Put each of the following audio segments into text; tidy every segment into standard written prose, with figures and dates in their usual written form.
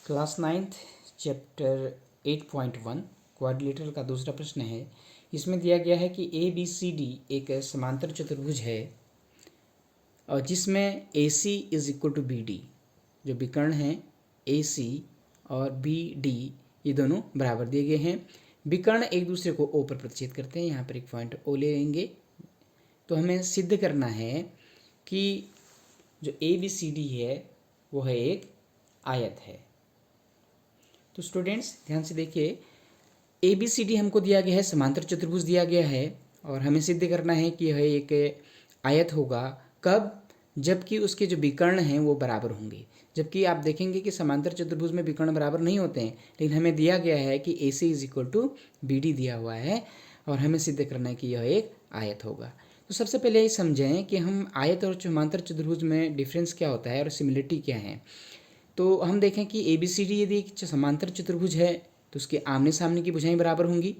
Class 9th chapter 8.1 quadrilateral का दूसरा प्रश्न है। इसमें दिया गया है कि ए बी सी डी एक समांतर चतुर्भुज है और जिसमें A C is equal to B D, जो विकर्ण हैं ए सी और बी डी ये दोनों बराबर दिए गए हैं। विकर्ण एक दूसरे को ओ पर प्रतिच्छेद करते हैं। यहाँ पर एक पॉइंट ओ ले लेंगे। तो हमें सिद्ध करना है कि जो ए बी सी डी है वो है एक आयत है। तो स्टूडेंट्स ध्यान से देखिए, ए बी सी डी हमको दिया गया है, समांतर चतुर्भुज दिया गया है और हमें सिद्ध करना है कि यह एक आयत होगा। कब? जबकि उसके जो विकर्ण हैं वो बराबर होंगे। जबकि आप देखेंगे कि समांतर चतुर्भुज में विकर्ण बराबर नहीं होते हैं, लेकिन हमें दिया गया है कि A C is equal to B D दिया हुआ है और हमें सिद्ध करना है कि यह एक आयत होगा। तो सबसे पहले ये समझें कि हम आयत और समांतर चतुर्भुज में डिफरेंस क्या होता है और सिमिलरिटी क्या है। तो हम देखें कि ए बी सी डी यदि एक समांतर चतुर्भुज है तो उसके आमने सामने की भुजाएं बराबर होंगी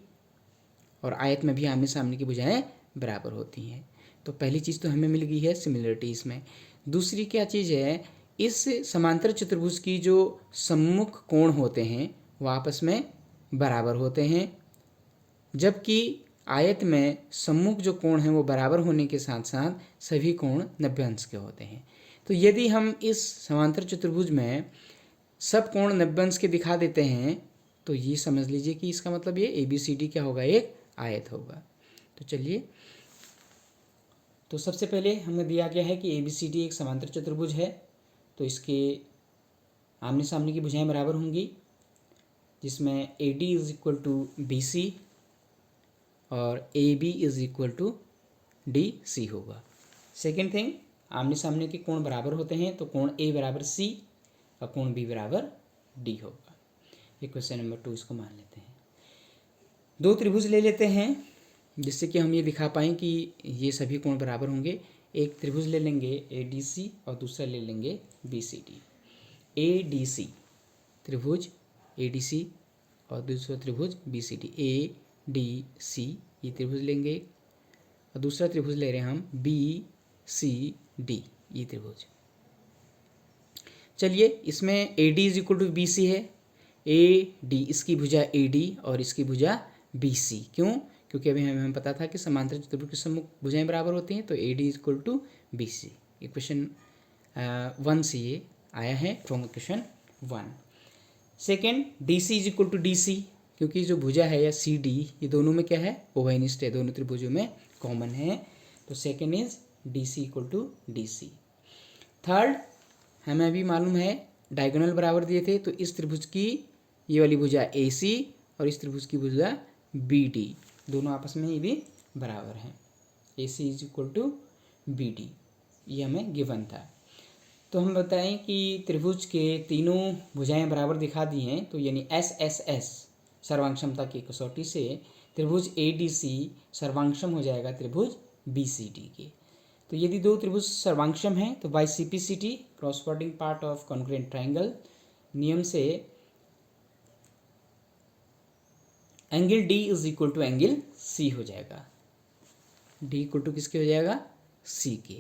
और आयत में भी आमने सामने की भुजाएं बराबर होती हैं। तो पहली चीज़ तो हमें मिल गई है सिमिलरिटी इसमें। दूसरी क्या चीज़ है, इस समांतर चतुर्भुज की जो सम्मुख कोण होते हैं वो आपस में बराबर होते हैं, जबकि आयत में सम्मुख जो कोण हैं वो बराबर होने के साथ साथ सभी कोण 90 अंश के होते हैं। तो यदि हम इस समांतर चतुर्भुज में सब कोण 90 अंश के दिखा देते हैं तो ये समझ लीजिए कि इसका मतलब ये ए बी सी डी क्या होगा, एक आयत होगा। तो चलिए, तो सबसे पहले हमें दिया गया है कि ए बी सी डी एक समांतर चतुर्भुज है, तो इसके आमने सामने की भुजाएं बराबर होंगी, जिसमें A D is equal to B C और A B is equal to D C होगा। सेकेंड थिंग, आमने सामने के कोण बराबर होते हैं, तो कोण ए बराबर सी और कोण बी बराबर डी होगा। ये क्वेश्चन नंबर 2 इसको मान लेते हैं। दो त्रिभुज ले लेते हैं जिससे कि हम ये दिखा पाएँ कि ये सभी कोण बराबर होंगे। एक त्रिभुज ले लेंगे ए डी सी और दूसरा ले लेंगे B C D. A D C त्रिभुज ए डी सी और दूसरा त्रिभुज B C D. A D C ये त्रिभुज लेंगे और दूसरा त्रिभुज ले रहे हैं हम बी सी डी ये त्रिभुज। चलिए, इसमें A D is equal to B C है। ए डी इसकी भुजा ए डी और इसकी भुजा बी सी। क्यों? क्योंकि अभी हमें पता था कि समांतर चतुर्भुज की सम्मुख भुजाएं बराबर होती हैं, तो A D is equal to B C. ये क्वेश्चन 1 से ये आया है from question 1। Second, D C is equal to D C, क्योंकि जो भुजा है या सी डी ये दोनों में क्या है, ओवैनिस्ट है, दोनों त्रिभुजों में कॉमन है। तो second is D C equal to D C. Third, हमें अभी मालूम है डायगोनल बराबर दिए थे, तो इस त्रिभुज की ये वाली भुजा ए सी और इस त्रिभुज की भुजा बी डी दोनों आपस में ये भी बराबर हैं। A C is equal to B D ये हमें गिवन था। तो हम बताएं कि त्रिभुज के तीनों भुजाएं बराबर दिखा दी हैं, तो यानी एस एस एस सर्वांग की कसौटी से त्रिभुज ए डी सी सर्वांक्षम हो जाएगा त्रिभुज बी सी डी के। तो यदि दो त्रिभुज सर्वांक्षम हैं तो by C P C T corresponding part of congruent triangle नियम से angle D is equal to angle C हो जाएगा। डी इक्वल टू किसके हो जाएगा, सी के।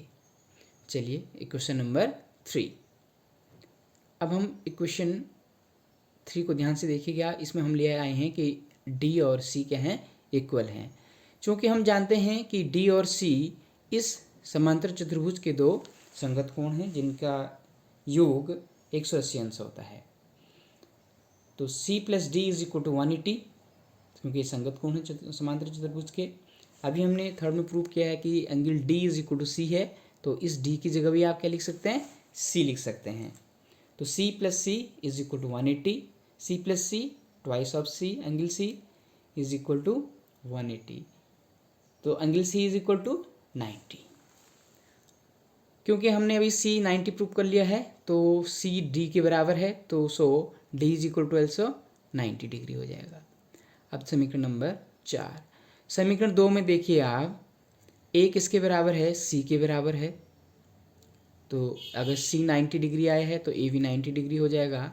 चलिए, इक्वेशन नंबर 3। अब हम इक्वेशन 3 को ध्यान से देखिएगा। इसमें हम ले आए हैं कि डी और सी क्या हैं, इक्वल हैं। चूँकि हम जानते हैं कि डी और सी इस समांतर चतुर्भुज के दो संगत कोण हैं जिनका योग 180 अंश होता है। तो C plus D is equal to 180, क्योंकि ये संगत कोण है समांतर चतुर्भुज के। अभी हमने थर्ड में प्रूव किया है कि angle D is equal to C है, तो इस डी की जगह भी आप क्या लिख सकते हैं, सी लिख सकते हैं। तो C plus C is equal to 180, C plus C twice of C angle C is equal to 180। तो angle C is equal to 90। क्योंकि हमने अभी सी 90 प्रूव कर लिया है तो सी डी के बराबर है, तो so D is equal to also 90 degree हो जाएगा। अब समीकरण नंबर 4। समीकरण 2 में देखिए आप, ए किसके बराबर है, सी के बराबर है। तो अगर सी 90 डिग्री आया है तो ए भी 90 डिग्री हो जाएगा।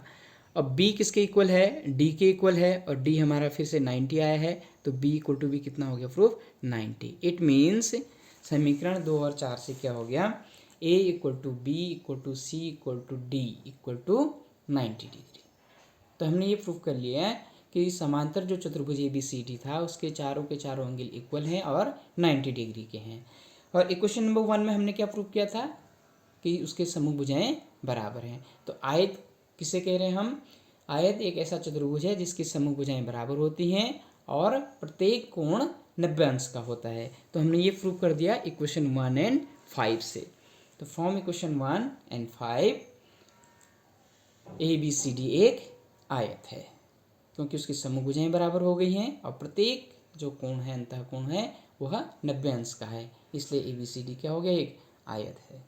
अब बी किसके इक्वल है, डी के इक्वल है और डी हमारा फिर से 90 आया है, तो बी इक्वल टू बी कितना हो गया, प्रूफ 90। इट मीन्स समीकरण 2 और 4 से क्या हो गया, A equal to B equal to C equal to D equal to 90 degree. तो हमने ये प्रूव कर लिया है कि समांतर जो चतुर्भुज ABCD था उसके चारों के चारों एंगल इक्वल हैं और 90 डिग्री के हैं। और इक्वेशन नंबर 1 में हमने क्या प्रूव किया था कि उसके समूह भुजाएं बराबर हैं। तो आयत किसे कह रहे हैं हम? आयत एक ऐसा चतुर्भुज है जिसकी समूह भुजाएं बराबर होती हैं और प्रत्येक कोण 90 अंश का होता है। तो हमने ये प्रूव कर दिया इक्वेशन 1 एंड 5 से। तो फ्रॉम इक्वेशन 1 एंड 5 ABCD एक आयत है क्योंकि उसकी समूह भुजाएं बराबर हो गई हैं और प्रत्येक जो कोण है अंतः कोण है वह 90 अंश का है, इसलिए ABCD क्या हो गया? एक आयत है।